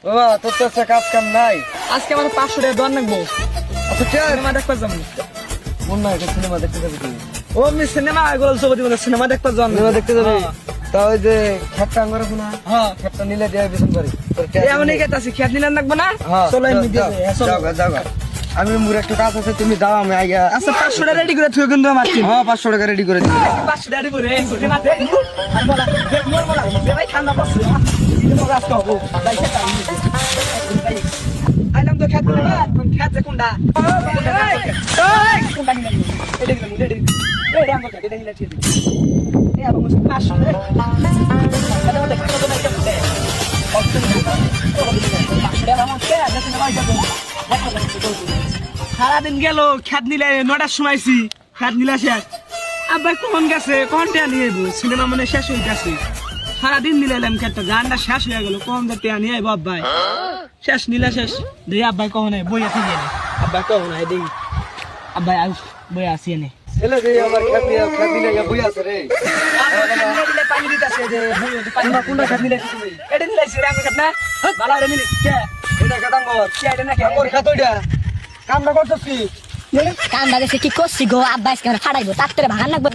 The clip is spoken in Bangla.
বাবা তোর তো একটা কাজ কাম নাই। আজকে আমার 500 টাকা দর নাকবো। আচ্ছা চল সিনেমা দেখতে যাবো। মন না এটা সিনেমা দেখতে যাবি তুই? ও আমি সিনেমা এগুলো সবজি মানে সিনেমা দেখতে যাবো। সিনেমা দেখতে যাবি? তা ওই যে খেপটা আঙ্গরে শোনা, হ্যাঁ খেপটা নিলে দিয়ে বিছন পারি তোর এই এমনই কেতাছি খেত নিলেন নাকবো না। হ্যাঁ চলো এমনি দিয়ে যাও, যাই, চলো। যাও, যাও। আমি মোর একটু কাজ আছে, তুমি যাও, আমি আইয়া। আচ্ছা 500 টাকা রেডি করে থুয়ে কিন্তু আমার কি হ্যাঁ 500 টাকা রেডি করে দিই। 500 টাকা রেডি করে সিনেমা দেখ আর বলা দেখ মোর বলা ভাই ঠান্ডা পড়ছে এটা তো রাস্তা হবো যাই খেতে আইলাম তো খেতে না খেতে কোনটা কোনটা নিলাম এটা নিলাম এটা আমার এটা নিলাম ঠিক আছে এই আবার 500 টাকা এটা মধ্যে কত টাকা দিতে সারাদিন গেল খেত নিলে 9টার সময়ছি খেত নিলে শেষ আব্বা কখন গেছে কখন নিয়ে সিনেমা মানে শেষ হয়ে গেছে সারাদিন নিলাম খেতটা গানটা শেষ হয়ে গেল কখন যে টেয়া নিয়ে আইব আব্বাই শেষ নিলে শেষ দেখি আব্বাই কখন বই আছে গেলে আব্বাই কখন আই দেখি আব্বাই আউ বই আসি এনে ছেলে যে আমার খেত দিলে বই আছে রে। পানি দিতেছে যে কোনটা খেত নিলে এটা নিলাইছি রে আমি খেত না ভালো রে নিলি কে এটা কাটাঙ্গর কে এটা না কে আমার খেত ওইটা কামটা করছিস কি? কান্দা দেশে কি করছি গো আব্বা আজকে ফাড়াইবো তার ভাগান লাগবে